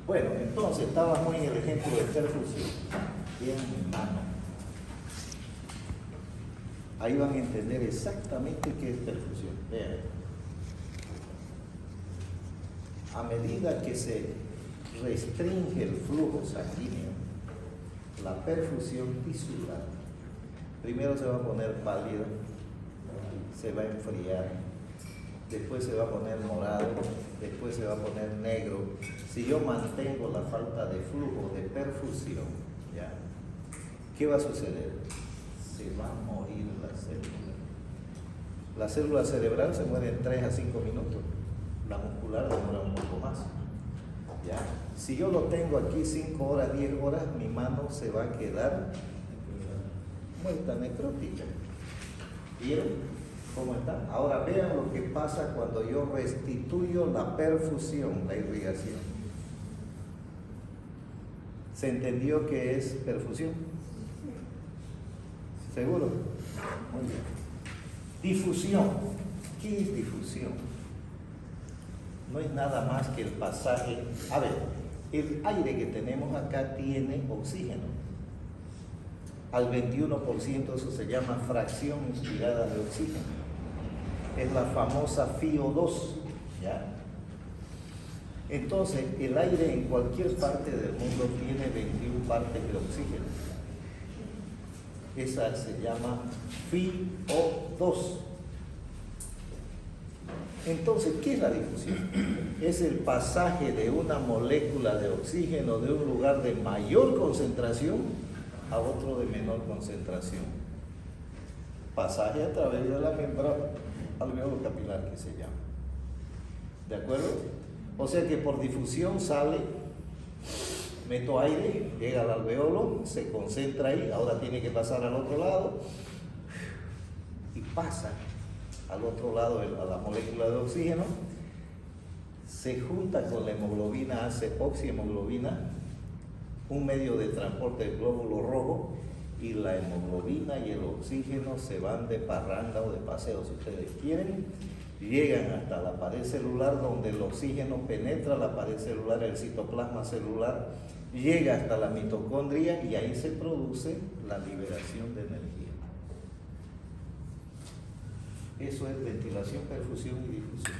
Bueno, entonces estábamos en el ejemplo de perfusión. En mano. Ahí van a entender exactamente qué es perfusión. Vean. A medida que se restringe el flujo sanguíneo, la perfusión tisular, primero se va a poner pálido, se va a enfriar, después se va a poner morado, después se va a poner negro. Si yo mantengo la falta de flujo, de perfusión, ¿ya? ¿Qué va a suceder? Se va a morir la célula. La célula cerebral se muere en 3 a 5 minutos. La muscular demora un poco más. ¿Ya? Si yo lo tengo aquí 5 horas, 10 horas, mi mano se va a quedar muerta, necrótica. ¿Vieron cómo está? Ahora vean lo que pasa cuando yo restituyo la perfusión, la irrigación. ¿Se entendió qué es perfusión? ¿Seguro? Muy bien. Difusión. ¿Qué es difusión? No es nada más que el pasaje. A ver, el aire que tenemos acá tiene oxígeno. Al 21% eso se llama fracción inspirada de oxígeno. Es la famosa FiO2, ¿ya? Entonces, el aire en cualquier parte del mundo tiene 21 partes de oxígeno. Esa se llama FiO2. Entonces, ¿qué es la difusión? Es el pasaje de una molécula de oxígeno de un lugar de mayor concentración a otro de menor concentración. Pasaje a través de la membrana alveolo-capilar que se llama. ¿De acuerdo? O sea que por difusión sale, meto aire, llega al alveolo, se concentra ahí, ahora tiene que pasar al otro lado y pasa al otro lado a la molécula de oxígeno, se junta con la hemoglobina, hace oxihemoglobina, un medio de transporte del glóbulo rojo, y la hemoglobina y el oxígeno se van de parranda o de paseo, si ustedes quieren, llegan hasta la pared celular donde el oxígeno penetra la pared celular, el citoplasma celular, llega hasta la mitocondria y ahí se produce la liberación de energía. Eso es ventilación, perfusión y difusión.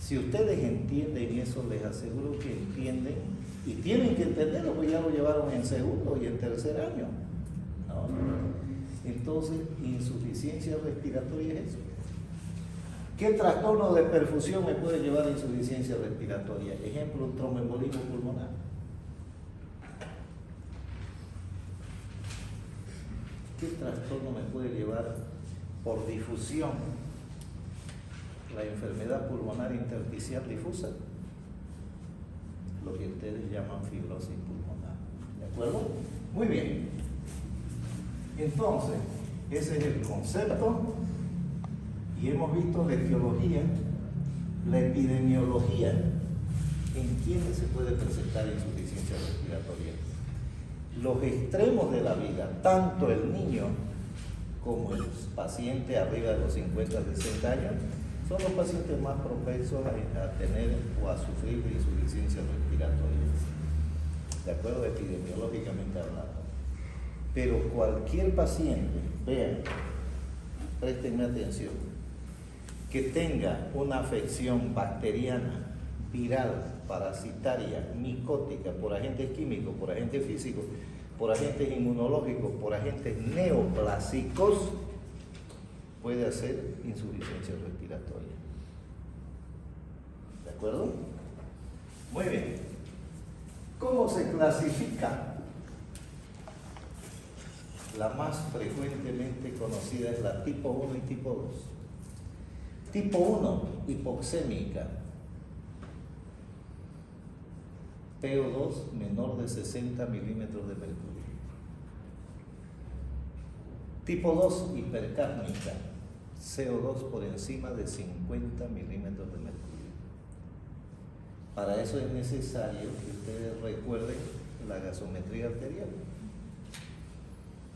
Si ustedes entienden eso, les aseguro que entienden, y tienen que entenderlo, pues ya lo llevaron en segundo y en tercer año, ¿no? Entonces, insuficiencia respiratoria es eso. ¿Qué trastorno de perfusión me puede llevar a insuficiencia respiratoria? Ejemplo, un tromboembolismo pulmonar. ¿Qué trastorno me puede llevar por difusión? La enfermedad pulmonar intersticial difusa, lo que ustedes llaman fibrosis pulmonar. ¿De acuerdo? Muy bien. Entonces, ese es el concepto, y hemos visto la etiología, la epidemiología, en quiénes se puede presentar insuficiencia respiratoria. Los extremos de la vida, tanto el niño como el paciente arriba de los 50, 60 años, son los pacientes más propensos a tener o a sufrir de insuficiencia respiratoria, de acuerdo epidemiológicamente hablando. Pero cualquier paciente, vean, préstenme atención, que tenga una afección bacteriana, viral, parasitaria, micótica, por agentes químicos, por agentes físicos, por agentes inmunológicos, por agentes neoplásicos, puede hacer insuficiencia respiratoria. ¿De acuerdo? Muy bien. ¿Cómo se clasifica? La más frecuentemente conocida es la tipo 1 y tipo 2. Tipo 1, hipoxémica. PO2 menor de 60 milímetros de mercurio. Tipo 2, hipercárnica. CO2 por encima de 50 milímetros de mercurio. Para eso es necesario que ustedes recuerden la gasometría arterial.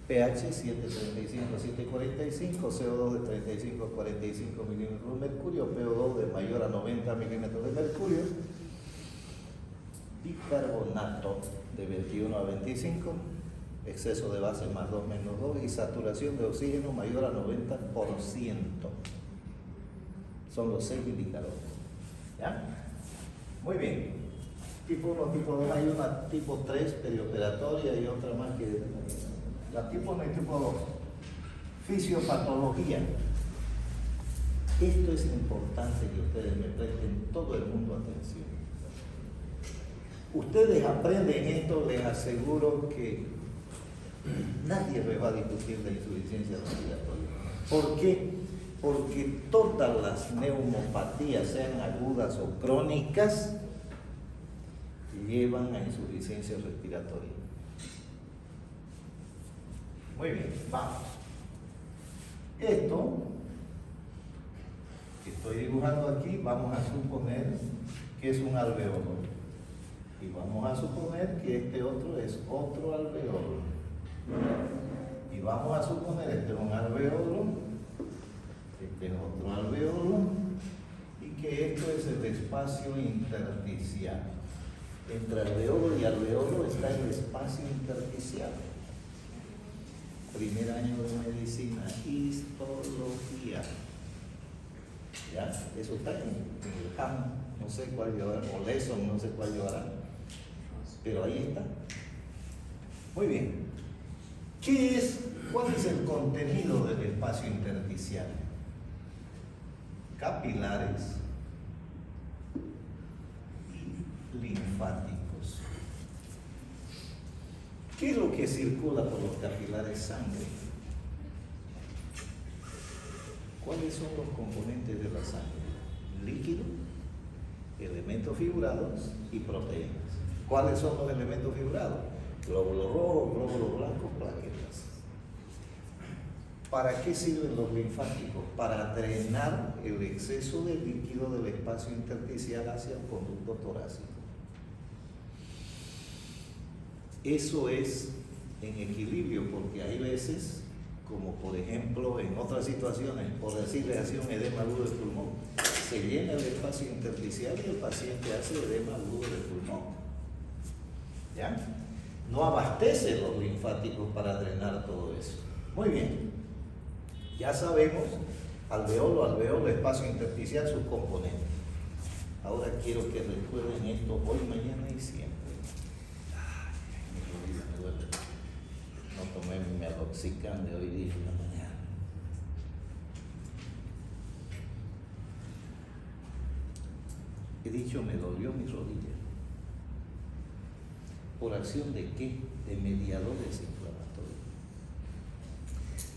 pH 735 a 745, CO2 de 35 a 45 milímetros de mercurio, PO2 de mayor a 90 milímetros de mercurio. bicarbonato de 21 a 25, exceso de base más 2 menos 2 y saturación de oxígeno mayor a 90%. Son los 6 indicadores. ¿Ya? Muy bien. Tipo 1, tipo 2, hay una tipo 3 perioperatoria y otra más que la tipo 1 y tipo 2. Fisiopatología. Esto es importante que ustedes me presten todo el mundo atención. Ustedes aprenden esto, les aseguro que nadie me va a discutir la insuficiencia respiratoria. ¿Por qué? Porque todas las neumopatías, sean agudas o crónicas, llevan a insuficiencia respiratoria. Muy bien, vamos. Esto que estoy dibujando aquí, vamos a suponer que es un alveolo. Y vamos a suponer que este otro es otro alveolo. Y vamos a suponer este es un alveolo, este es otro alveolo, y que esto es el espacio intersticial. Entre alveolo y alveolo está el espacio intersticial. Primer año de medicina, histología. ¿Ya? Eso está en el HAM, no sé cuál llevará, o LESON, no sé cuál llevará, pero ahí está. Muy bien. ¿Cuál es el contenido del espacio intersticial? Capilares y linfáticos. ¿Qué es lo que circula por los capilares? Sangre. ¿Cuáles son los componentes de la sangre? Líquido, elementos figurados y proteínas. ¿Cuáles son los elementos figurados? Glóbulos rojos, glóbulos blancos, plaquetas. ¿Para qué sirven los linfáticos? Para drenar el exceso de líquido del espacio intersticial hacia el conducto torácico. Eso es en equilibrio, porque hay veces, como por ejemplo en otras situaciones, por decirle así, un edema agudo del pulmón, se llena el espacio intersticial y el paciente hace edema agudo del pulmón. ¿Ya? No abastece los linfáticos para drenar todo eso. Muy bien. Ya sabemos, alveolo, espacio intersticial, sus componentes. Ahora quiero que recuerden esto hoy, mañana y siempre. Me duele. No tomé mi aloxicam de hoy día en la mañana. He dicho, me dolió mi rodilla. ¿Por acción de qué? De mediadores inflamatorios.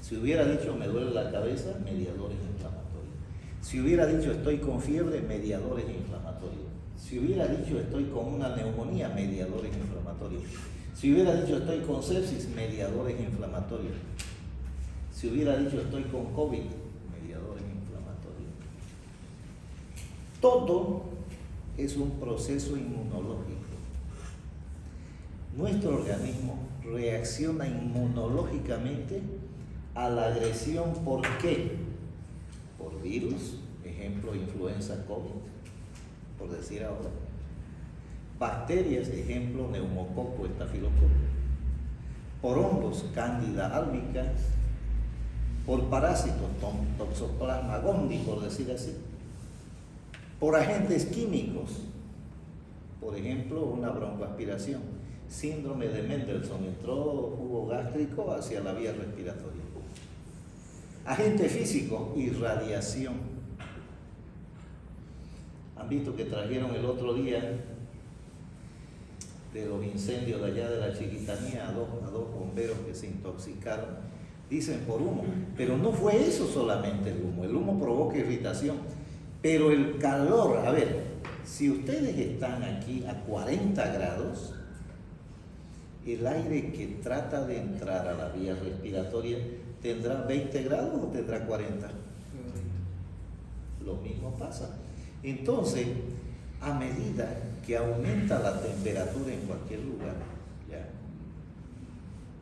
Si hubiera dicho me duele la cabeza, mediadores inflamatorios. Si hubiera dicho estoy con fiebre, mediadores inflamatorios. Si hubiera dicho estoy con una neumonía, mediadores inflamatorios. Si hubiera dicho estoy con sepsis, mediadores inflamatorios. Si hubiera dicho estoy con COVID, mediadores inflamatorios. Todo es un proceso inmunológico. Nuestro organismo reacciona inmunológicamente a la agresión. ¿Por qué? Por virus, ejemplo, influenza COVID, por decir ahora. Bacterias, ejemplo, neumococo, estafilococo. Por hongos, cándida albicans. Por parásitos, toxoplasma gondii, por decir así. Por agentes químicos, por ejemplo, una broncoaspiración. Síndrome de Mendelssohn, entró jugo gástrico hacia la vía respiratoria. Agente físico, irradiación. Han visto que trajeron el otro día de los incendios de allá de la Chiquitanía a dos bomberos que se intoxicaron, dicen por humo, pero no fue eso solamente el humo provoca irritación, pero el calor, a ver, si ustedes están aquí a 40 grados, el aire que trata de entrar a la vía respiratoria ¿tendrá 20 grados o tendrá 40? Lo mismo pasa. Entonces, a medida que aumenta la temperatura en cualquier lugar, ¿ya?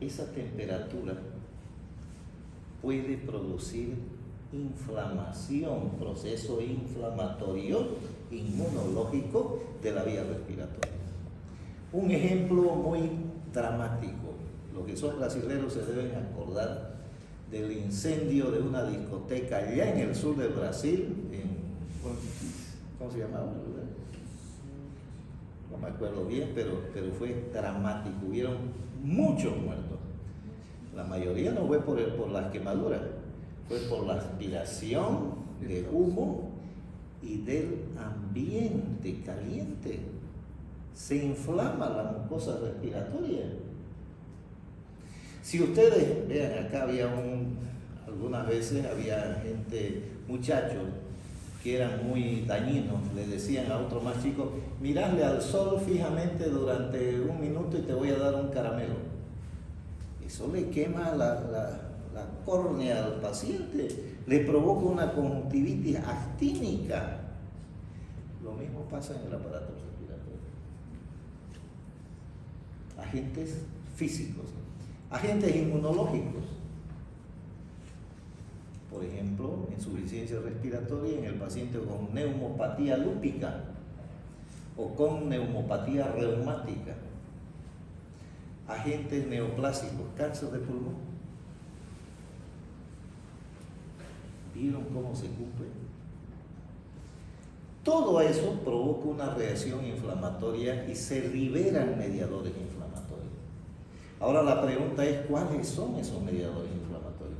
Esa temperatura puede producir inflamación, proceso inflamatorio inmunológico de la vía respiratoria. Un ejemplo muy dramático. Los que son brasileños se deben acordar del incendio de una discoteca allá en el sur del Brasil, ¿cómo se llamaba? No me acuerdo bien, pero fue dramático. Hubieron muchos muertos. La mayoría no fue por las quemaduras, fue por la aspiración de humo y del ambiente caliente. Se inflama la mucosa respiratoria. Si ustedes vean acá, algunas veces había gente, muchachos, que eran muy dañinos, le decían a otro más chico, mirarle al sol fijamente durante 1 minuto y te voy a dar un caramelo. Eso le quema la córnea al paciente, le provoca una conjuntivitis actínica. Lo mismo pasa en el aparato respiratorio. Agentes físicos, agentes inmunológicos. Por ejemplo, insuficiencia respiratoria en el paciente con neumopatía lúpica o con neumopatía reumática. Agentes neoplásicos, cáncer de pulmón. ¿Vieron cómo se cumple? Todo eso provoca una reacción inflamatoria y se liberan mediadores inflamatorios. Ahora la pregunta es, ¿cuáles son esos mediadores inflamatorios?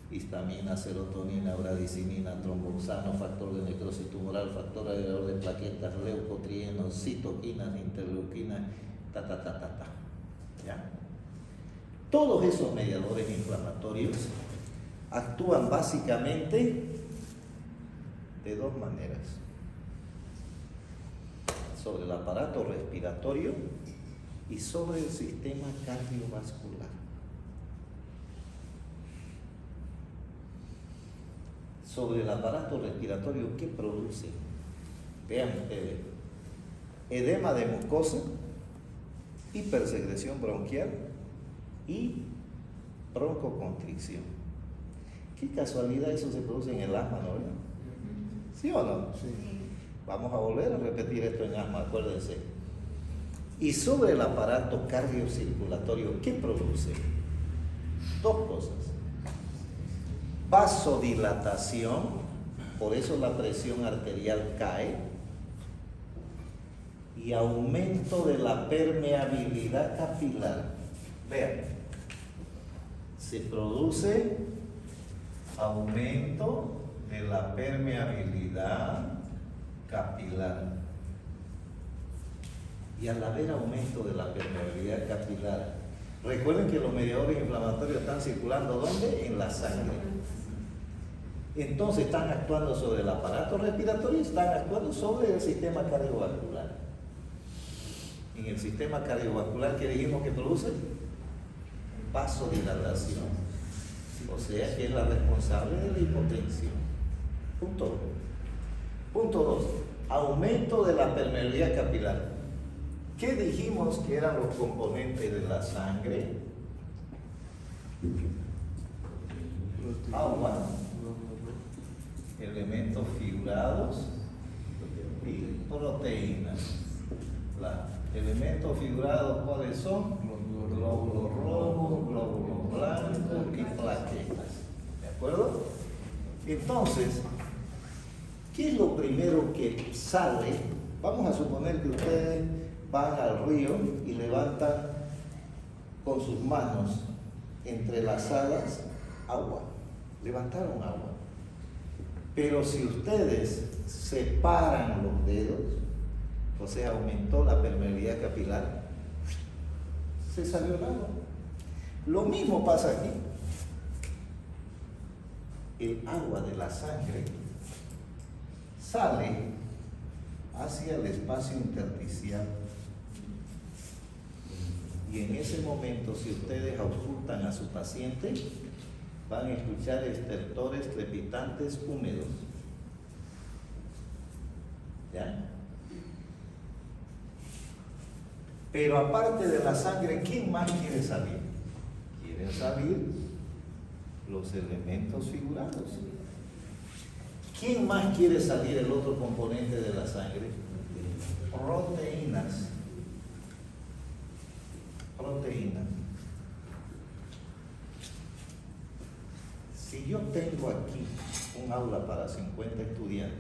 Histamina, serotonina, uraticinina, tromboxano, factor de necrosis tumoral, factor agregador de plaquetas, leucotrienos, citoquinas, interleuquinas, ¿ya? Todos esos mediadores inflamatorios actúan básicamente de 2 maneras: sobre el aparato respiratorio y sobre el sistema cardiovascular. Sobre el aparato respiratorio, ¿qué produce? Vean ustedes: edema de mucosa, hipersecreción bronquial y broncoconstricción. Qué casualidad, eso se produce en el asma, ¿no? ¿Sí o no? Sí. Vamos a volver a repetir esto en asma, acuérdense. Y sobre el aparato cardiocirculatorio, ¿qué produce? 2 cosas: vasodilatación, por eso la presión arterial cae, y aumento de la permeabilidad capilar. Vean, se produce aumento de la permeabilidad capilar. Y al haber aumento de la permeabilidad capilar, recuerden que los mediadores inflamatorios están circulando ¿dónde? En la sangre. Entonces están actuando sobre el aparato respiratorio y están actuando sobre el sistema cardiovascular. En el sistema cardiovascular, ¿qué dijimos que produce? Vasodilatación. O sea que es la responsable de la hipotensión. Punto 2. Aumento de la permeabilidad capilar. ¿Qué dijimos que eran los componentes de la sangre? Agua, elementos figurados y proteínas. Elementos figurados, ¿cuáles son? Glóbulos rojos, glóbulos blancos y plaquetas. ¿De acuerdo? Entonces, ¿qué es lo primero que sale? Vamos a suponer que ustedes van al río y levantan con sus manos entrelazadas agua. Levantaron agua. Pero si ustedes separan los dedos, o sea, aumentó la permeabilidad capilar, se salió el agua. Lo mismo pasa aquí. El agua de la sangre sale hacia el espacio intersticial. Y en ese momento, si ustedes auscultan a su paciente, van a escuchar estertores crepitantes húmedos. ¿Ya? Pero aparte de la sangre, ¿quién más quiere salir? Quieren salir los elementos figurados. ¿Quién más quiere salir el otro componente de la sangre? Proteínas. tengo aquí un aula para 50 estudiantes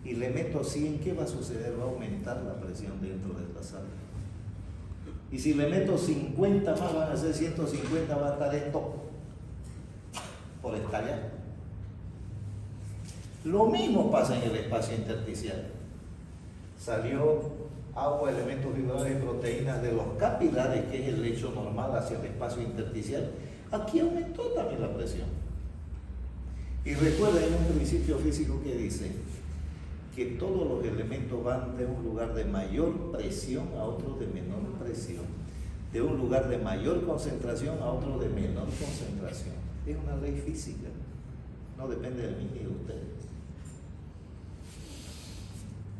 y le meto 100, ¿qué va a suceder? Va a aumentar la presión dentro de la sala. Y si le meto 50 más, van a ser 150, va a estar esto por estallar. Lo mismo pasa en el espacio intersticial. Salió agua, elementos fibrosos y proteínas de los capilares, que es el lecho normal hacia el espacio intersticial. Aquí aumentó también la presión. Y recuerden, hay un principio físico que dice que todos los elementos van de un lugar de mayor presión a otro de menor presión, de un lugar de mayor concentración a otro de menor concentración. Es una ley física, no depende de mí ni de ustedes.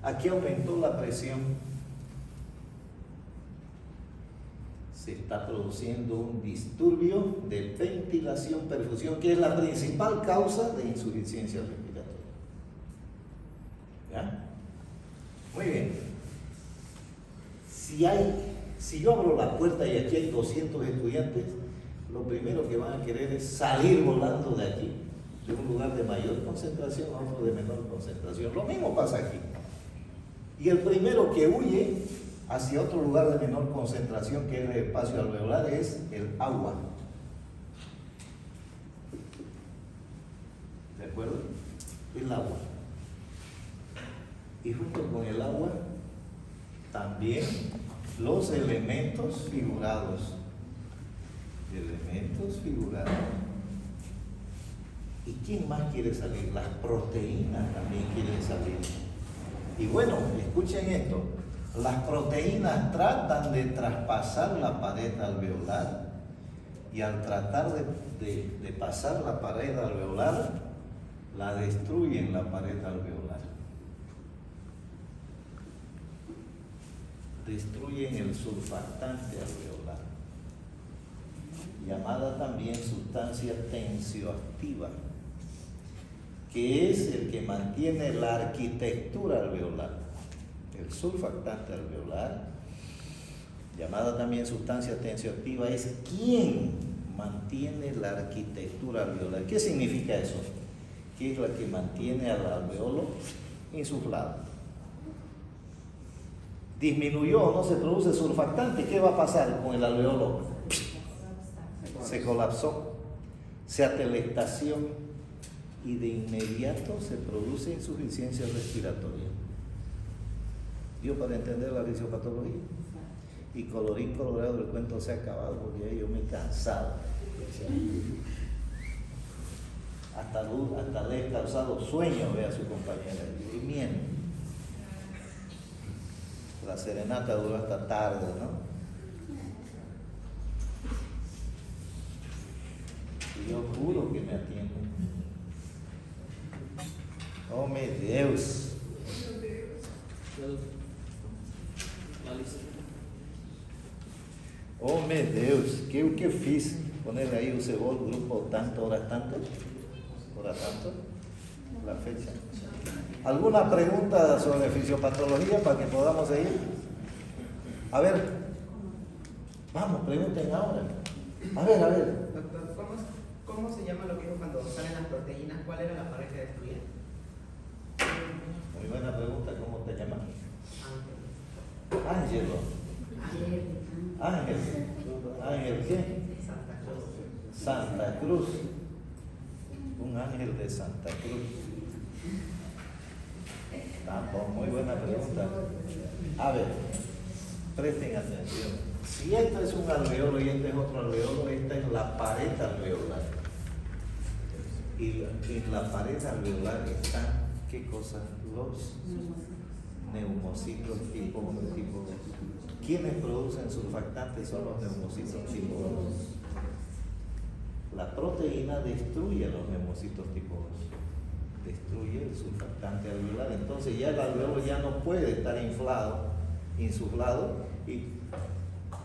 Aquí aumentó la presión, se está produciendo un disturbio de ventilación-perfusión, que es la principal causa de insuficiencia respiratoria. ¿Ya? Muy bien. Si yo abro la puerta y aquí hay 200 estudiantes, lo primero que van a querer es salir volando de aquí, de un lugar de mayor concentración a otro de menor concentración. Lo mismo pasa aquí. Y el primero que huye hacia otro lugar de menor concentración, que es el espacio alveolar, es el agua. ¿De acuerdo? El agua. Y junto con el agua, también los elementos figurados. Elementos figurados. ¿Y quién más quiere salir? Las proteínas también quieren salir. Y bueno, escuchen esto. Las proteínas tratan de traspasar la pared alveolar y al tratar de pasar la pared alveolar, la destruyen la pared alveolar. Destruyen el surfactante alveolar, llamada también sustancia tensioactiva, que es el que mantiene la arquitectura alveolar. El surfactante alveolar, llamada también sustancia tensioactiva, es quien mantiene la arquitectura alveolar. ¿Qué significa eso? Que es la que mantiene al alveolo insuflado. Disminuyó o no se produce surfactante, ¿qué va a pasar con el alveolo? Se colapsó, se atelectació y de inmediato se produce insuficiencia respiratoria. Yo para entender la fisiopatología. Y colorín colorado, el cuento se ha acabado porque ya yo me he cansado. Hasta le he causado sueño, ve a su compañera. Y miren, la serenata duró hasta tarde, ¿no? Y yo juro que me atienden. Oh, mi Dios. Oh, meu Deus, que eu fiz? Poner ahí usebol, grupo tanto, hora tanto, la fecha. ¿Alguna pregunta sobre fisiopatología para que podamos seguir? A ver, vamos, pregunten ahora. A ver. Doctor, ¿cómo se llama lo que dijo cuando salen las proteínas? ¿Cuál era la pared que destruía? Muy buena pregunta, ¿cómo te llamas? Ángelo. Ángel, ¿qué? Santa Cruz. Un ángel de Santa Cruz. Tampoco, muy buena pregunta. A ver, presten atención. Si este es un alveolo y este es otro alveolo, esta es la pared alveolar. Y en la pared alveolar están, ¿qué cosas? Los neumocitos tipo. ¿Quiénes producen surfactantes? Son los neumocitos tipo 2. La proteína destruye los neumocitos tipo 2. Destruye el surfactante alveolar. Entonces ya el alveolo ya no puede estar insuflado. Y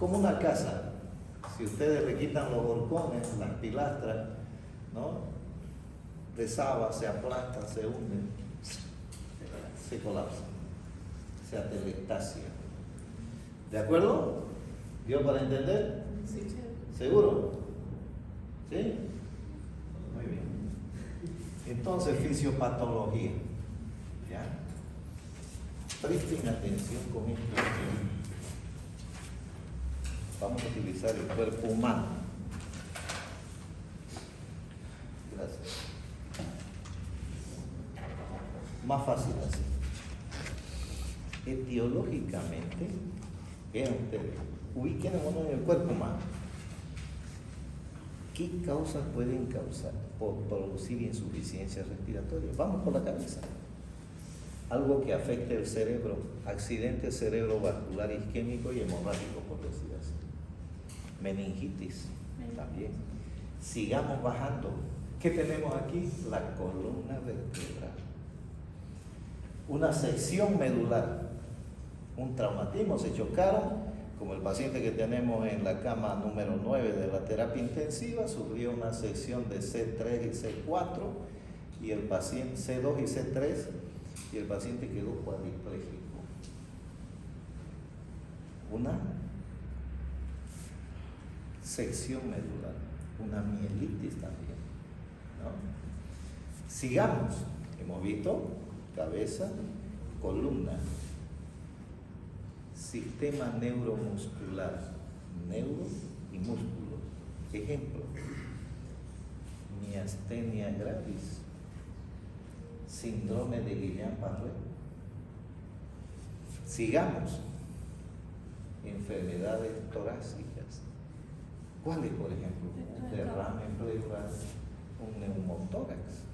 como una casa, si ustedes le quitan los horcones, las pilastras, ¿no? Desaba, se aplasta, se hunde, se colapsa, se atelectasia. ¿De acuerdo? ¿Dio para entender? Sí. ¿Seguro? ¿Sí? Muy bien. Entonces, fisiopatología. ¿Ya? Presten atención con esto. Vamos a utilizar el cuerpo humano. Gracias. Más fácil así. Etiológicamente, vean ustedes, ubíquenos en el cuerpo humano. ¿Qué causas pueden causar por producir insuficiencia respiratoria? Vamos por la cabeza. Algo que afecte el cerebro, accidente cerebrovascular isquémico y hemorrágico, por decir así. Meningitis también. Sigamos bajando. ¿Qué tenemos aquí? La columna vertebral. Una sección medular, un traumatismo, se chocaron, como el paciente que tenemos en la cama número 9 de la terapia intensiva, sufrió una sección de C3 y C4, y el paciente C2 y C3, y el paciente quedó cuadripléjico. Una sección medular, una mielitis también, ¿no? Sigamos, hemos visto cabeza, columna, sistema neuromuscular, neuro y músculo. Ejemplo, miastenia gravis, síndrome de Guillain-Barré. Sigamos, enfermedades torácicas. ¿Cuáles, por ejemplo? Un derrame pleural, un neumotórax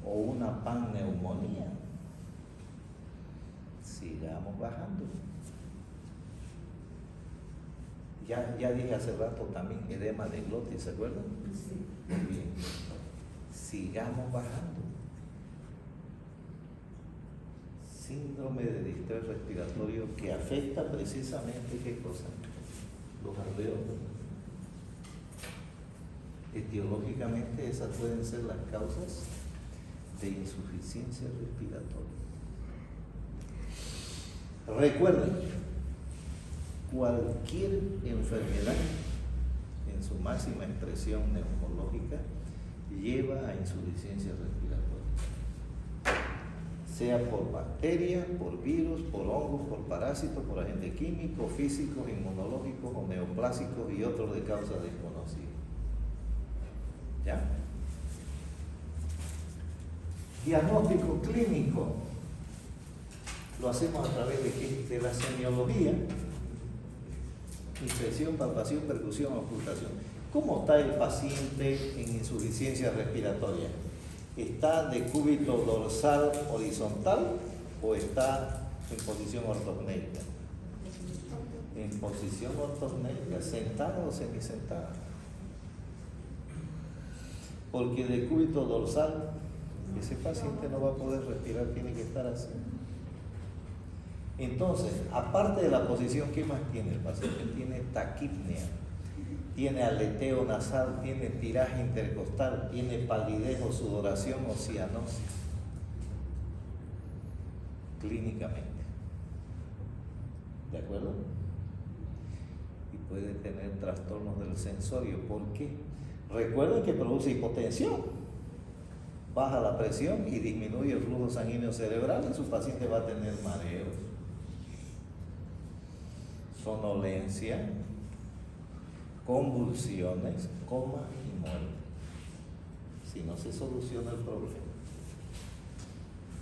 o una panneumonía. Sigamos bajando. Ya dije hace rato también edema de glotis, ¿se acuerdan? Sí. Muy bien. Sigamos bajando. Síndrome de distrés respiratorio que afecta precisamente ¿qué cosa? Los alveolos. Etiológicamente esas pueden ser las causas de insuficiencia respiratoria. Recuerden, cualquier enfermedad en su máxima expresión neumológica lleva a insuficiencia respiratoria, sea por bacteria, por virus, por hongos, por parásitos, por agentes químicos, físicos, inmunológicos o neoplásicos y otros de causa desconocida. ¿Ya? Diagnóstico clínico lo hacemos a través de ¿qué? De la semiología, inspección, palpación, percusión, ocultación. ¿Cómo está el paciente en insuficiencia respiratoria? ¿Está de cúbito dorsal horizontal o está en posición ortopnéica? En posición ortopnéica, sentado o semisentada. Porque de cúbito dorsal, ese paciente no va a poder respirar, tiene que estar así. Entonces, aparte de la posición, ¿qué más tiene el paciente? Tiene taquipnea, tiene aleteo nasal, tiene tiraje intercostal, tiene palidez o sudoración o cianosis, clínicamente. ¿De acuerdo? Y puede tener trastornos del sensorio. ¿Por qué? Recuerden que produce hipotensión, baja la presión y disminuye el flujo sanguíneo cerebral y su paciente va a tener mareos, sonolencia, convulsiones, coma y muerte, si no se soluciona el problema.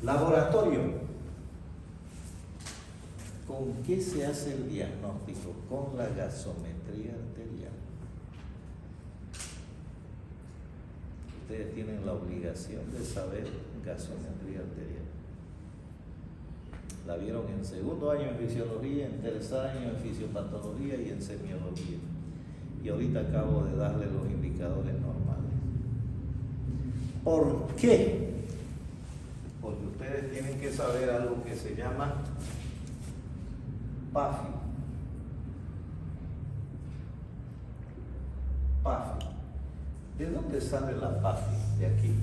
Laboratorio. ¿Con qué se hace el diagnóstico? Con la gasometría arterial. Ustedes tienen la obligación de saber gasometría arterial. La vieron en segundo año en fisiología, en tercer año en fisiopatología y en semiología. Y ahorita acabo de darle los indicadores normales. ¿Por qué? Porque ustedes tienen que saber algo que se llama PAFI. PAFI. ¿De dónde sale la PAFI? De aquí.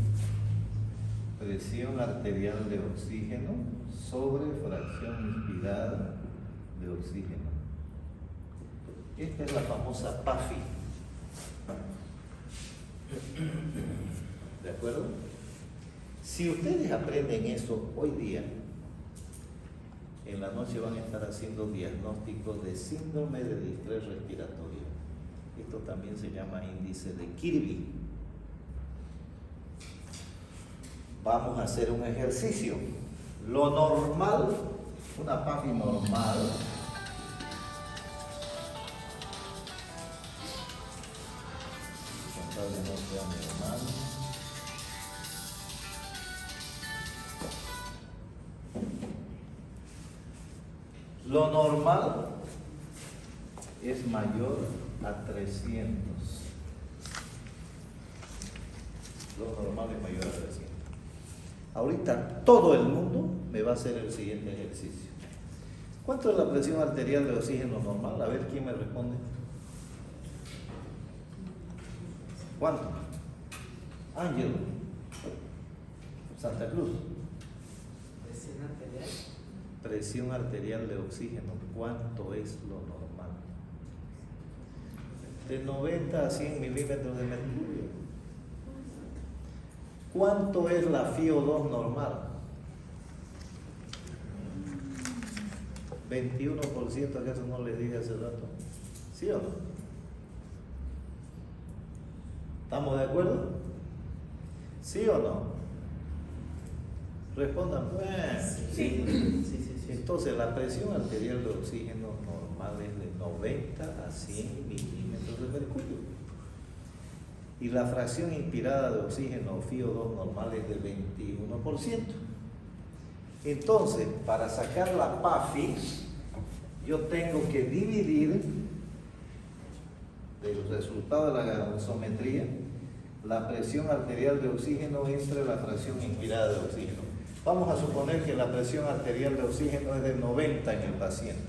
Presión arterial de oxígeno sobre fracción inspirada de oxígeno. Esta es la famosa PAFI. ¿De acuerdo? Si ustedes aprenden eso hoy día, en la noche van a estar haciendo diagnósticos de síndrome de distrés respiratorio. Esto también se llama índice de Kirby. Vamos a hacer un ejercicio. Lo normal, una PAFI normal, no sea normal. Lo normal es mayor a 300. Lo normal es mayor a 300. Ahorita todo el mundo me va a hacer el siguiente ejercicio. ¿Cuánto es la presión arterial de oxígeno normal? A ver quién me responde. ¿Cuánto? Ángelo. Santa Cruz. Presión arterial. Presión arterial de oxígeno. ¿Cuánto es lo normal? De 90 a 100 milímetros de mercurio. ¿Cuánto es la FiO2 normal? 21%, ¿acaso no les dije hace rato? ¿Sí o no? ¿Estamos de acuerdo? ¿Sí o no? Respondan, pues. Sí. Entonces, la presión arterial de oxígeno normal es de 90 a 100 milímetros de mercurio. Y la fracción inspirada de oxígeno FiO2 normal es del 21%. Entonces, para sacar la PAFI, yo tengo que dividir del resultado de la gasometría la presión arterial de oxígeno entre la fracción inspirada de oxígeno. Vamos a suponer que la presión arterial de oxígeno es de 90 en el paciente.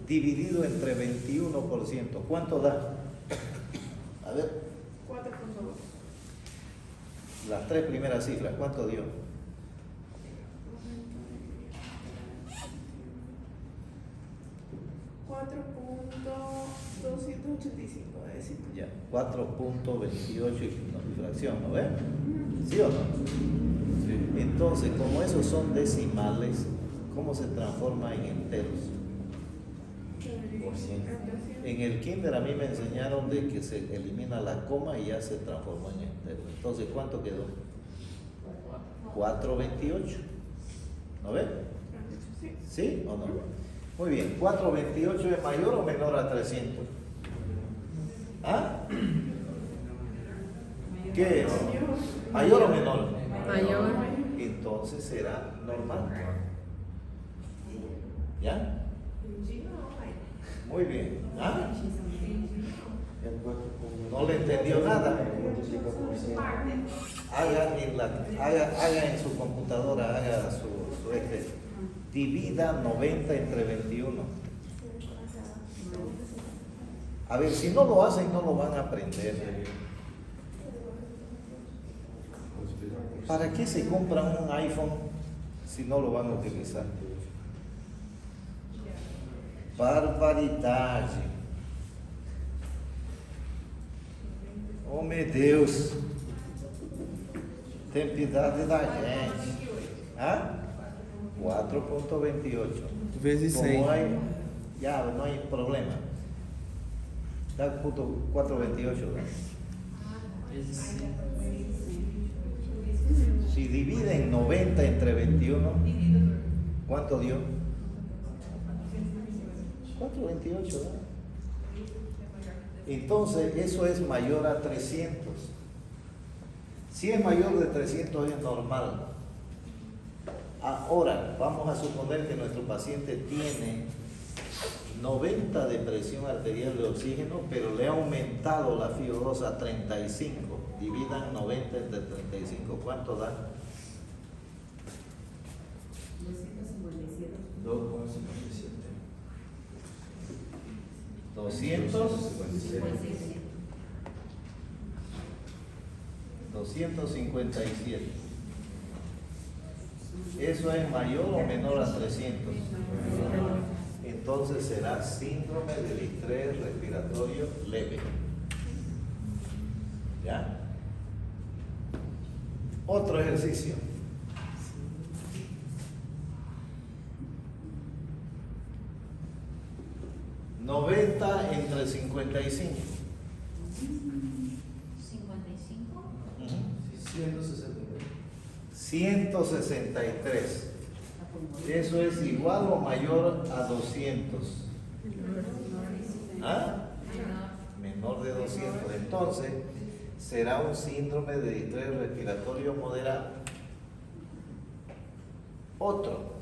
Dividido entre 21%, ¿cuánto da? A ver. 4.2. Las tres primeras cifras, ¿cuánto dio? 4.285 de decir. Ya, 4.28 y fracción, ¿no ven? ¿Sí o no? Sí. Entonces, como esos son decimales, ¿cómo se transforma en enteros? En el kinder a mí me enseñaron de que se elimina la coma y ya se transformó en entero. Entonces, ¿cuánto quedó? 4.28. ¿No ven? ¿Sí o no? Muy bien. ¿4.28 es mayor o menor a 300? ¿Ah? ¿Qué es? ¿Mayor o menor? Mayor. Entonces será normal. ¿Ya? Muy bien. ¿Ah? No le entendió nada. Haga en su computadora, haga su divida 90 entre 21. A ver, si no lo hacen, no lo van a aprender. ¿Para qué se compran un iPhone si no lo van a utilizar? Barbaridade. Oh, meu Deus. Tem piedade da gente. ¿Ah? 4.28. Vezes Como 100. ya no hay problema. Da 4.28. ¿no? Si dividen 90 entre 21, ¿cuánto dio? 4.28, ¿no? Entonces, eso es mayor a 300. Si es mayor de 300 es normal. Ahora, vamos a suponer que nuestro paciente tiene 90 de presión arterial de oxígeno, pero le ha aumentado la FiO2 a 35. Dividan 90 entre 35. ¿Cuánto da? 2.57. 257. ¿Eso es mayor o menor a 300? Entonces será síndrome de distrés respiratorio leve. ¿Ya? Otro ejercicio. ¿90 entre 55? 55. Ujú. 163. 163. Eso es igual o mayor a 200. ¿Ah? Menor de 200. Entonces, será un síndrome de distrés respiratorio moderado. Otro.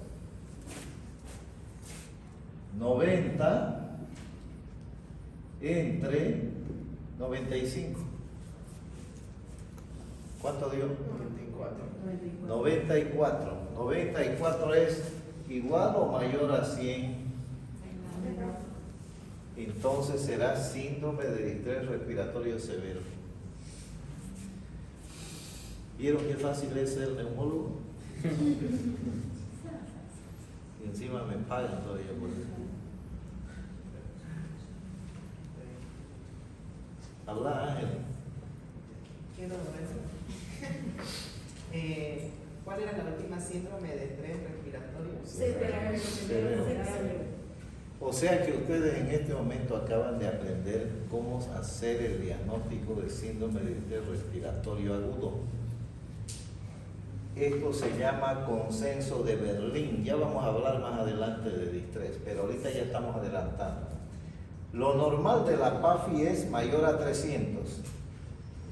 90 entre 95. ¿Cuánto dio? 94. 94. 94 es igual o mayor a 100. Entonces será síndrome de distrés respiratorio severo. ¿Vieron qué fácil es ser neumólogo? Y encima me pagan todavía por eso. Habla, Ángel. Quiero ver. ¿Cuál era la última síndrome de estrés respiratorio? Severo. O sea que ustedes en este momento acaban de aprender cómo hacer el diagnóstico de síndrome de distrés respiratorio agudo. Esto se llama consenso de Berlín. Ya vamos a hablar más adelante de distrés, pero ahorita ya estamos adelantando. Lo normal de la PAFI es mayor a 300.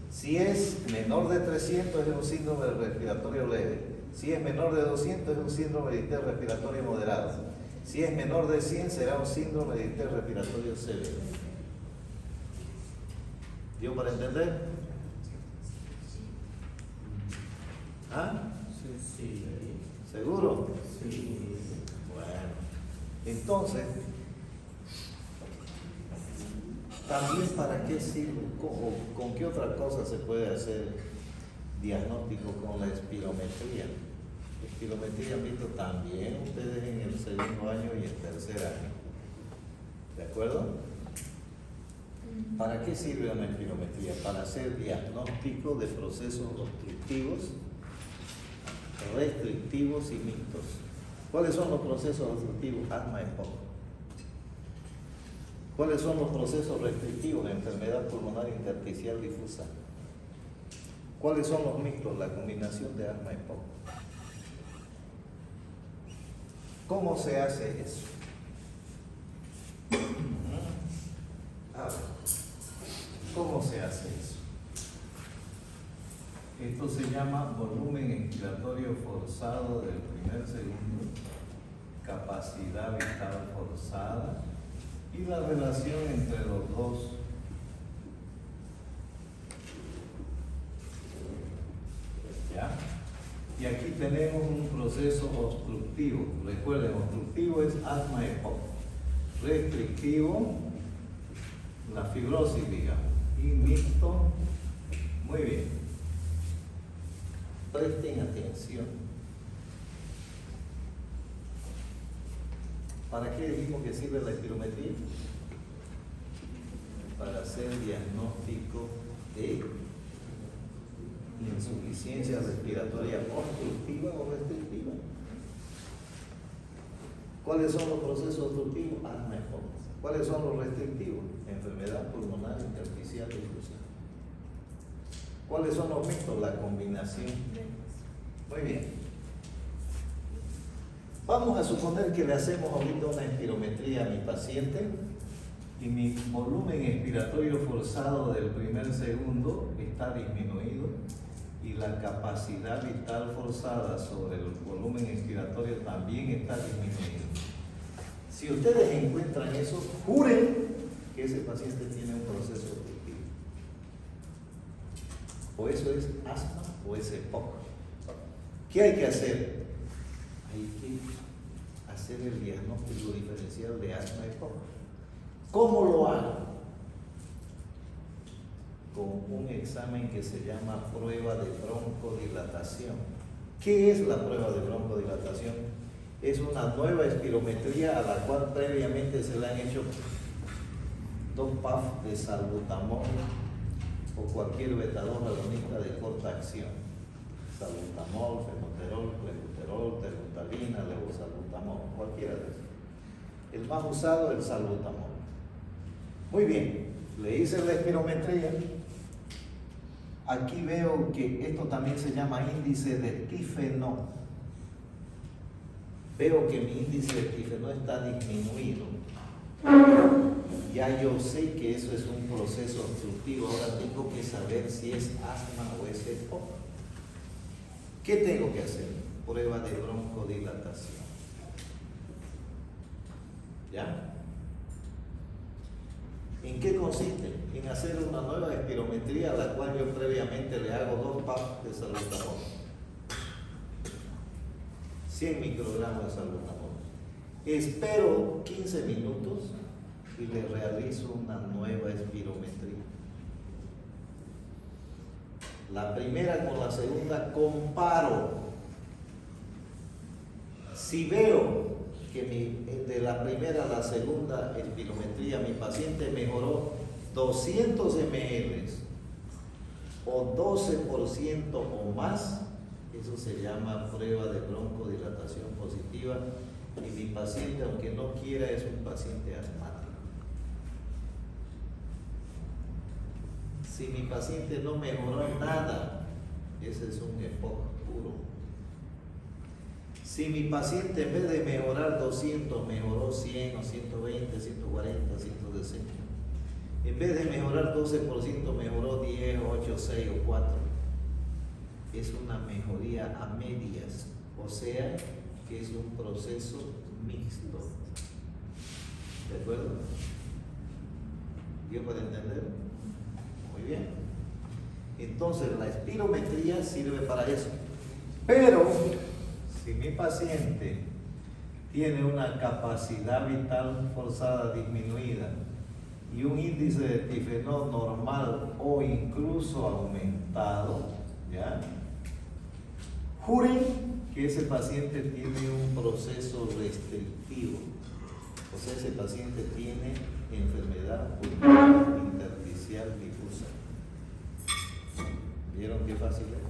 Si es menor de 300 es un síndrome respiratorio leve. Si es menor de 200 es un síndrome de distrés respiratorio moderado. Si es menor de 100 será un síndrome de distrés respiratorio severo. ¿Dio para entender? ¿Ah? Sí. ¿Seguro? Sí. Bueno, entonces, también para qué sirve, con qué otra cosa se puede hacer diagnóstico con la espirometría. Espirometría han visto también ustedes en el segundo año y el tercer año. ¿De acuerdo? ¿Para qué sirve una espirometría? Para hacer diagnóstico de procesos obstructivos, restrictivos y mixtos. ¿Cuáles son los procesos obstructivos? Asma, EPOC. ¿Cuáles son los procesos restrictivos? Enfermedad pulmonar intersticial difusa. ¿Cuáles son los mixtos? La combinación de asma y EPOC. ¿Cómo se hace eso? ¿Cómo se hace eso? Esto se llama volumen expiratorio forzado del primer segundo, capacidad vital forzada y la relación entre los dos. ¿Ya? Y aquí tenemos un proceso obstructivo. Recuerden, obstructivo es asma EPOC. Restrictivo, la fibrosis, digamos. Y mixto, muy bien. Presten atención. ¿Para qué dijimos que sirve la espirometría? Para hacer diagnóstico de insuficiencia respiratoria obstructiva o restrictiva. ¿Cuáles son los procesos obstructivos? Asma EPOC. ¿Cuáles son los restrictivos? Enfermedad pulmonar intersticial difusa. ¿Cuáles son los mixtos? La combinación. Muy bien. Vamos a suponer que le hacemos ahorita una espirometría a mi paciente y mi volumen expiratorio forzado del primer segundo está disminuido y la capacidad vital forzada sobre el volumen expiratorio también está disminuido. Si ustedes encuentran eso, juren que ese paciente tiene un proceso obstructivo. O eso es asma o es EPOC. ¿Qué hay que hacer? Hay que hacer el diagnóstico diferencial de asma EPOC. ¿Cómo lo hago? Con un examen que se llama prueba de broncodilatación. ¿Qué es la prueba de broncodilatación? Es una nueva espirometría a la cual previamente se le han hecho 2 PAF de salbutamol o cualquier beta-2 agonista de corta acción. salbutamol, fenoterol, clenbuterol, terbutalina, levosalbutamol, cualquiera de esos. El más usado es el salbutamol. Muy bien, le hice la espirometría. Aquí veo que esto también se llama índice de tifenol. Veo que mi índice de tifenol está disminuido. Ya yo sé que eso es un proceso obstructivo. Ahora tengo que saber si es asma o es EPOC. ¿Qué tengo que hacer? Prueba de broncodilatación. ¿Ya? ¿En qué consiste? En hacer una nueva espirometría a la cual yo previamente le hago 2 PAP de salbutamol. 100 microgramos de salbutamol. Espero 15 minutos y le realizo una nueva espirometría. La primera con la segunda comparo. Si veo que de la primera a la segunda espirometría mi paciente mejoró 200 ml o 12% o más, eso se llama prueba de broncodilatación positiva y mi paciente, aunque no quiera, es un paciente asmático. Si mi paciente no mejoró nada, ese es un EPOC puro. Si mi paciente en vez de mejorar 200, mejoró 100 o 120, 140, 160, en vez de mejorar 12%, mejoró 10, 8, 6 o 4, es una mejoría a medias, o sea, que es un proceso mixto. ¿De acuerdo? ¿Yo puedo entender? Muy bien. Entonces, la espirometría sirve para eso. Pero, si mi paciente tiene una capacidad vital forzada disminuida y un índice de tifenol normal o incluso aumentado, ¿ya? Juren que ese paciente tiene un proceso restrictivo, o sea, ese paciente tiene enfermedad pulmonar intersticial difusa. ¿Vieron qué fácil es?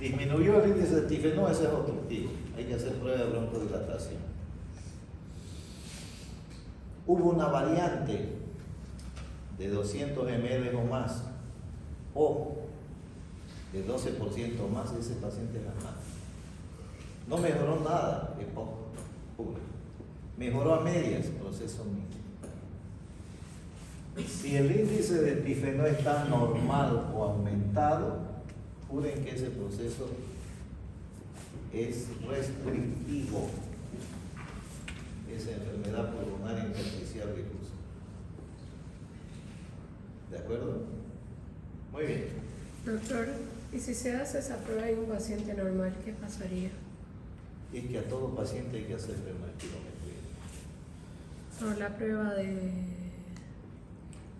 Disminuyó el índice de tifenol, ese es obstructivo, hay que hacer prueba de broncodilatación. Hubo una variante de 200 ml o más, o de 12% o más, ese paciente es asmático. No mejoró nada, es poco, puro. Mejoró a medias, proceso mixto. Si el índice de tifenol está normal o aumentado, juren que ese proceso es restrictivo. Esa enfermedad pulmonar intersticial difusa. ¿De acuerdo? Muy bien. Doctor, ¿y si se hace esa prueba en un paciente normal, qué pasaría? Es que a todo paciente hay que hacerle una espirometría. No, la prueba de...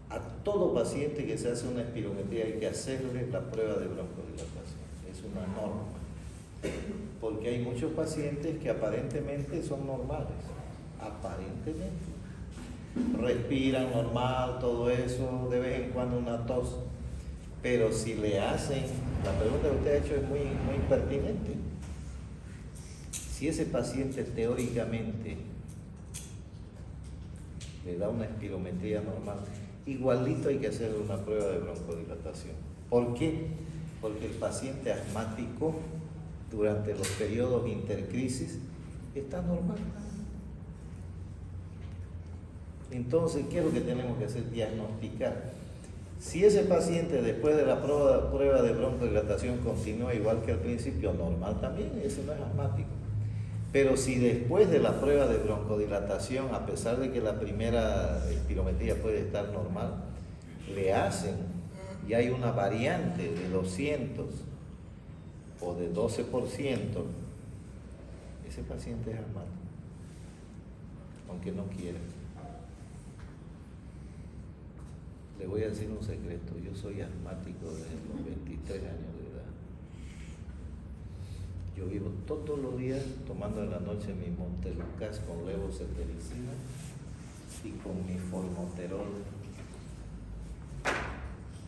A todo paciente que se hace una espirometría hay que hacerle la prueba de broncodilatación. Es una norma. Porque hay muchos pacientes que aparentemente son normales. Aparentemente. Respiran normal, todo eso, de vez en cuando una tos. Pero si le hacen, la pregunta que usted ha hecho es muy, muy pertinente. Si ese paciente teóricamente le da una espirometría normal, igualito hay que hacer una prueba de broncodilatación. ¿Por qué? Porque el paciente asmático durante los periodos intercrisis está normal. Entonces, ¿qué es lo que tenemos que hacer? Diagnosticar. Si ese paciente después de la prueba de broncodilatación continúa igual que al principio, normal también, ese no es asmático. Pero si después de la prueba de broncodilatación, a pesar de que la primera espirometría puede estar normal, le hacen y hay una variante de 200 o de 12%, ese paciente es asmático, aunque no quiera. Le voy a decir un secreto, yo soy asmático desde los 23 años de edad. Yo vivo todos los días tomando en la noche mi Montelukast con levocetericina y con mi formoterol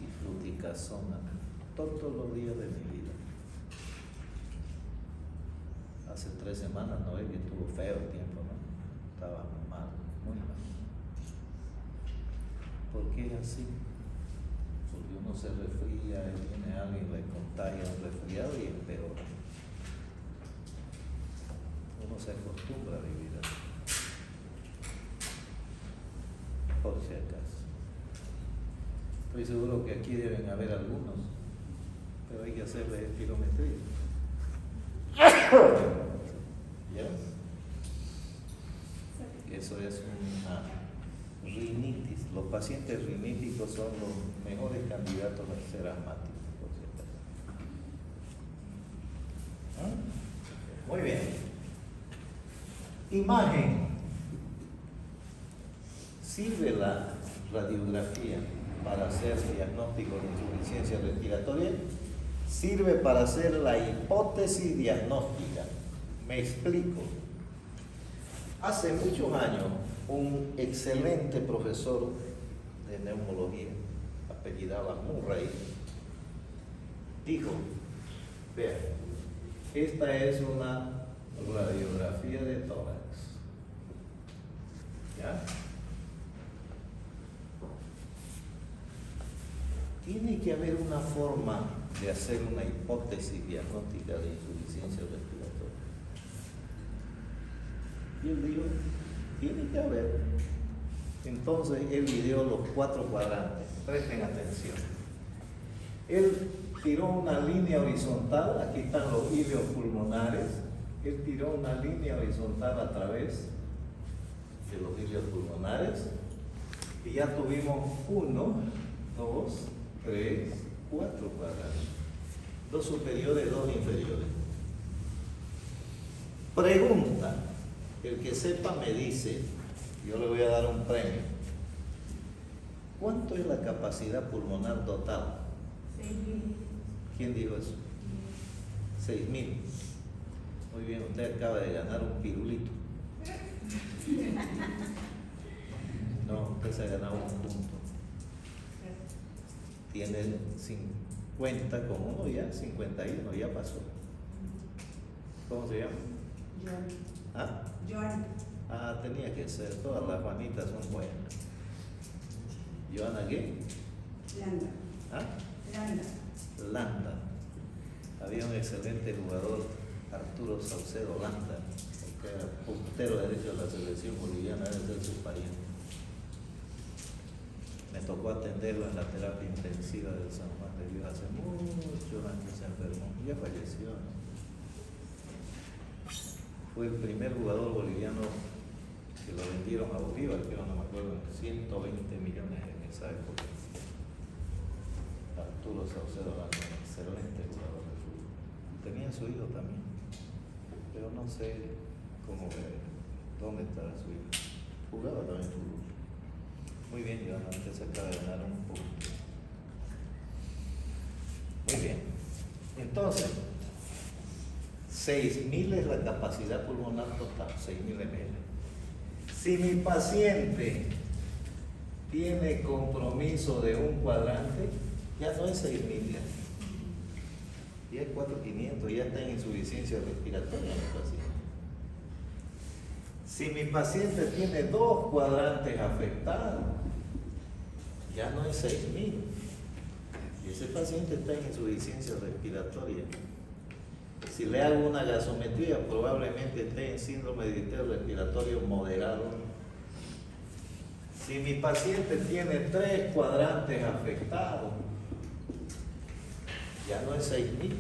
y fluticasona, todos los días de mi vida. Hace 3 semanas, ¿no ves que estuvo feo el tiempo, no? Estaba mal, muy mal. ¿Por qué es así? Porque uno se resfría, viene alguien, le contagia un resfriado y empeora. Uno se acostumbra a vivir así. Por si acaso. Estoy seguro que aquí deben haber algunos, pero hay que hacerle espirometría. ¿Ya? Eso es una rinitis. Los pacientes riníticos son los mejores candidatos a ser asmáticos, por si acaso. ¿Ah? Muy bien. Imagen. ¿Sirve la radiografía para hacer diagnóstico de insuficiencia respiratoria? Sirve para hacer la hipótesis diagnóstica. Me explico. Hace muchos años, un excelente profesor de neumología, apellidado Murray, dijo: vea, esta es una radiografía de tórax. ¿Ya? Tiene que haber una forma de hacer una hipótesis diagnóstica de insuficiencia respiratoria. Y él dijo, tiene que haber. Entonces él ideó los 4 cuadrantes. Presten atención. Él tiró una línea horizontal, aquí están los ileos pulmonares. Él tiró una línea horizontal a través de los ileos pulmonares y ya tuvimos 1, 2, 3, 4 cuadrantes. 2 superiores, 2 inferiores. Pregunta. El que sepa me dice, yo le voy a dar un premio. ¿Cuánto es la capacidad pulmonar total? 6.000. ¿Quién dijo eso? 6.000. Muy bien, usted acaba de ganar un pirulito. No, usted se ha ganado un punto. Tiene 50 con uno ya, 51, ya pasó. ¿Cómo se llama? ¿Ah? Joana. Ah, tenía que ser, todas las Juanitas son buenas. ¿Joana qué? Landa. ¿Ah? Landa. Landa. Había un excelente jugador, Arturo Saucedo Landa, que era puntero derecho de la selección boliviana, debe ser su pariente. Me tocó atenderlo en la terapia intensiva del San Juan de Dios hace muchos años, se enfermó, ya falleció. Fue el primer jugador boliviano que lo vendieron a Bolívar, que no me acuerdo, 120 millones en esa época. Arturo Saucedo era un excelente jugador de fútbol. Tenía su hijo también, pero no sé dónde estará su hijo. Jugaba también fútbol. Muy bien, Joana, antes se acaba de ganar un punto. Muy bien. Entonces, 6.000 es la capacidad pulmonar total, 6.000 ml. Si mi paciente tiene compromiso de un cuadrante, ya no es 6.000 ya es 4.500, ya está en insuficiencia respiratoria mi paciente. Si mi paciente tiene 2 cuadrantes afectados, ya no es 6.000. Y ese paciente está en insuficiencia respiratoria. Si le hago una gasometría, probablemente esté en síndrome de distrés respiratorio moderado. Si mi paciente tiene 3 cuadrantes afectados, ya no es 6.000.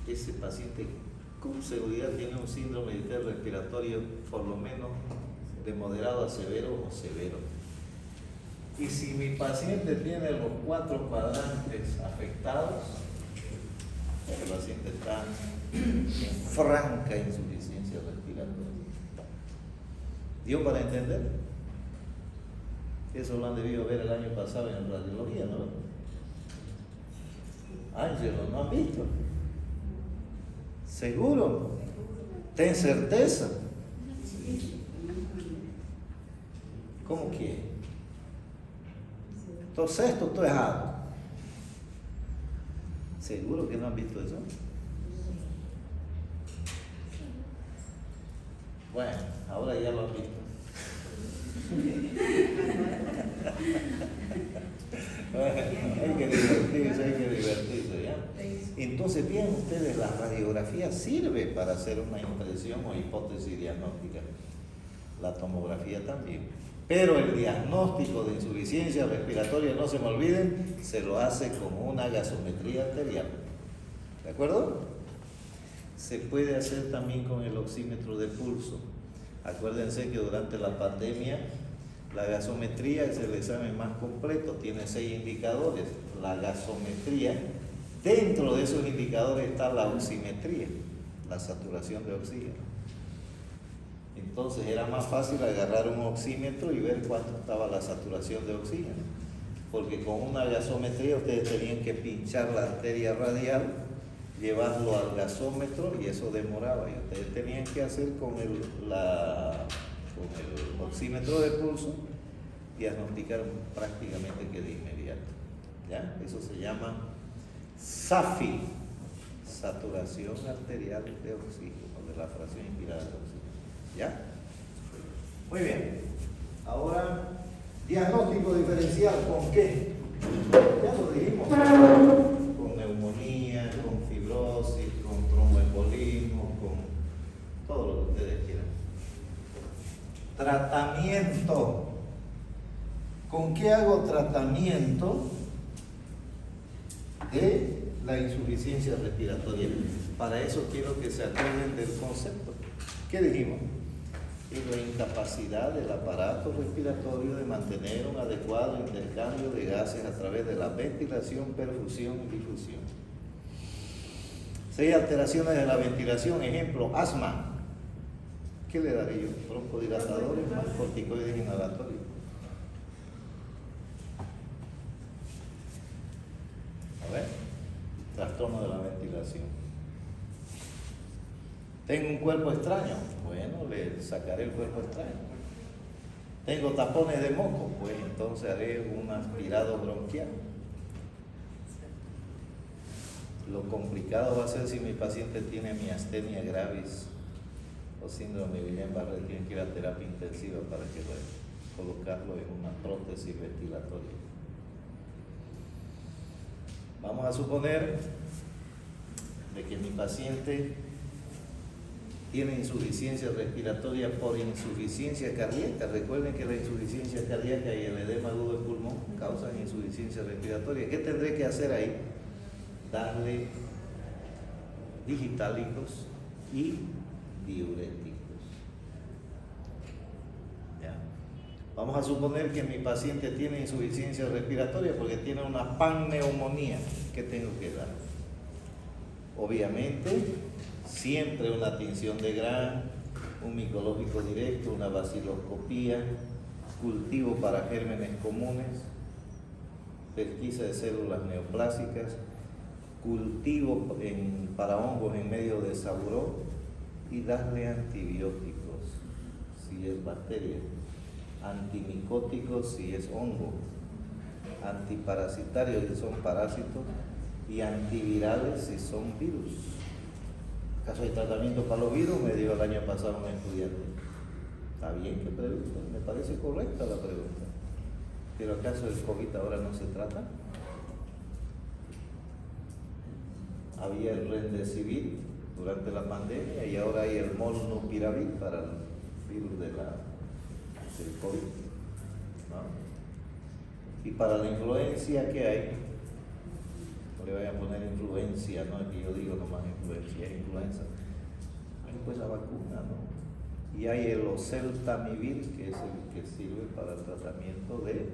Ese paciente con seguridad tiene un síndrome de distrés respiratorio por lo menos de moderado a severo o severo. Y si mi paciente tiene los 4 cuadrantes afectados, el paciente está en franca insuficiencia respiratoria. ¿Dio para entender? Eso lo han debido ver el año pasado en radiología, ¿no? Ángelo, ¿no han visto? ¿Seguro? ¿Ten certeza? ¿Cómo que? Entonces esto es algo. ¿Seguro que no han visto eso? Bueno, ahora ya lo han visto. Hay que divertirse, ¿ya? Entonces, bien, ustedes, la radiografía sirve para hacer una impresión o hipótesis diagnóstica. La tomografía también. Pero el diagnóstico de insuficiencia respiratoria, no se me olviden, se lo hace con una gasometría arterial. ¿De acuerdo? Se puede hacer también con el oxímetro de pulso. Acuérdense que durante la pandemia la gasometría es el examen más completo, tiene 6 indicadores. La gasometría, dentro de esos indicadores está la oximetría, la saturación de oxígeno. Entonces era más fácil agarrar un oxímetro y ver cuánto estaba la saturación de oxígeno, porque con una gasometría ustedes tenían que pinchar la arteria radial, llevarlo al gasómetro y eso demoraba, y ustedes tenían que hacer con el oxímetro de pulso, diagnosticar prácticamente que de inmediato. ¿Ya? Eso se llama SAFI, saturación arterial de oxígeno, de la fracción inspirada de oxígeno. ¿Ya? Muy bien. Ahora, diagnóstico diferencial, ¿con qué? Ya lo dijimos. Con neumonía, con fibrosis, con tromboembolismo, con todo lo que ustedes quieran. Tratamiento. ¿Con qué hago tratamiento de la insuficiencia respiratoria? Para eso quiero que se acuerden del concepto. ¿Qué dijimos? Es la incapacidad del aparato respiratorio de mantener un adecuado intercambio de gases a través de la ventilación, perfusión y difusión. 6 alteraciones de la ventilación, ejemplo, asma. ¿Qué le daré yo? Broncodilatadores más corticoides inhalatorios. A ver, trastorno de la ventilación. ¿Tengo un cuerpo extraño? Bueno, le sacaré el cuerpo extraño. ¿Tengo tapones de moco? Pues entonces haré un aspirado bronquial. Lo complicado va a ser si mi paciente tiene miastenia gravis o síndrome de Guillain-Barré, tiene que ir a terapia intensiva para que colocarlo en una prótesis ventilatoria. Vamos a suponer de que mi paciente tiene insuficiencia respiratoria por insuficiencia cardíaca. Recuerden que la insuficiencia cardíaca y el edema agudo del pulmón causan insuficiencia respiratoria. ¿Qué tendré que hacer ahí? Darle digitálicos y diuréticos. ¿Ya? Vamos a suponer que mi paciente tiene insuficiencia respiratoria porque tiene una paneumonía. ¿Qué tengo que dar? Obviamente, siempre una tinción de Gram, un micológico directo, una baciloscopía, cultivo para gérmenes comunes, pesquisa de células neoplásicas, cultivo para hongos en medio de saburó y darle antibióticos si es bacteria, antimicóticos si es hongo, antiparasitarios si son parásitos y antivirales si son virus. ¿Acaso hay tratamiento para los virus? Me dio el año pasado un estudiante. Está bien que pregunta, me parece correcta la pregunta. ¿Pero acaso el COVID ahora no se trata? Había el Remdesivir durante la pandemia y ahora hay el Molnupiravir para el virus del COVID. ¿No? Y para la influencia, ¿qué hay? No le vayan a poner influencia, no es que yo digo nomás influencia, es influenza. Hay pues la vacuna, ¿no? Y hay el Oseltamivir, que es el que sirve para el tratamiento de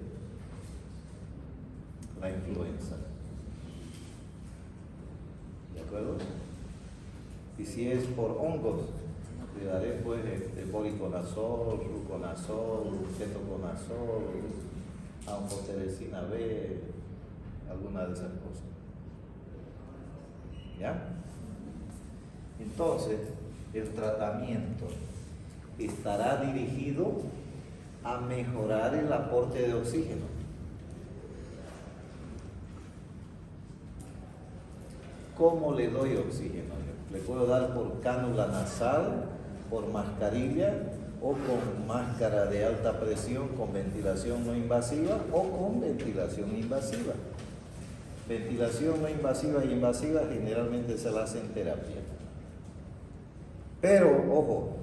la influenza. ¿De acuerdo? Y si es por hongos, le daré pues voriconazol, fluconazol, ketoconazol, amphotericina B, alguna de esas cosas. ¿Ya? Entonces, el tratamiento estará dirigido a mejorar el aporte de oxígeno. ¿cómo le doy oxígeno? Le puedo dar por cánula nasal, por mascarilla o con máscara de alta presión con ventilación no invasiva o con ventilación invasiva. Ventilación no invasiva y invasiva generalmente se la hace en terapia. Pero, ojo,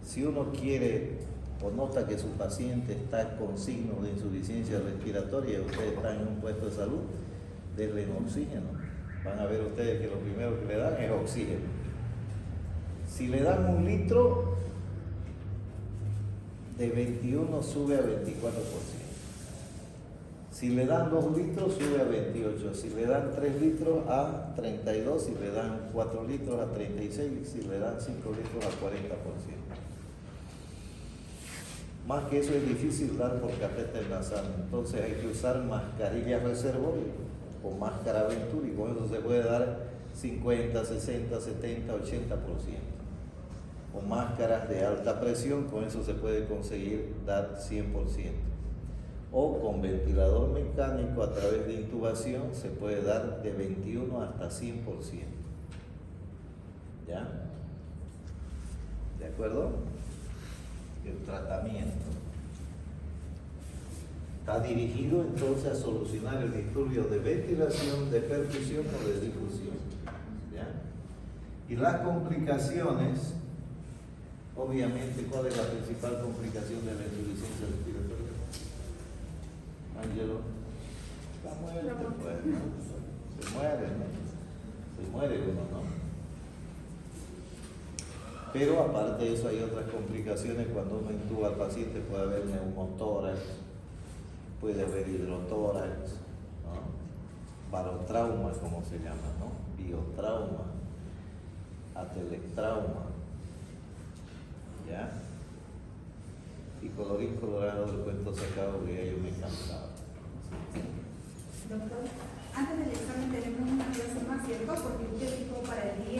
si uno quiere o nota que su paciente está con signos de insuficiencia respiratoria y usted está en un puesto de salud, denle oxígeno. Van a ver ustedes que lo primero que le dan es oxígeno. Si le dan 1 litro, de 21 sube a 24%. Si le dan 2 litros, sube a 28. Si le dan 3 litros, a 32. Si le dan 4 litros, a 36. Si le dan 5 litros, a 40%. Más que eso es difícil dar por catéter nasal. Entonces hay que usar mascarilla Reservoir o máscara Venturi. Con eso se puede dar 50, 60, 70, 80%. O máscaras de alta presión, con eso se puede conseguir dar 100%. O con ventilador mecánico a través de intubación se puede dar de 21 hasta 100%. ¿Ya? ¿De acuerdo? El tratamiento está dirigido entonces a solucionar el disturbio de ventilación, de perfusión o de difusión. ¿Ya? Y las complicaciones, obviamente, ¿cuál es la principal complicación de la insuficiencia respiratoria? Ángelo, la muerte, pues, ¿no? Se muere, ¿no? Se muere uno, ¿no? Pero aparte de eso hay otras complicaciones. Cuando uno intuba al paciente puede haber neumotórax, puede haber hidrotórax, ¿no? Barotrauma, como se llama, ¿no? Biotrauma, atelectrauma, ¿ya? Y colorín colorado del cuento sacado que ya yo me cansaba. Doctor, antes del examen tenemos una clase más, ¿cierto? Porque usted dijo para el día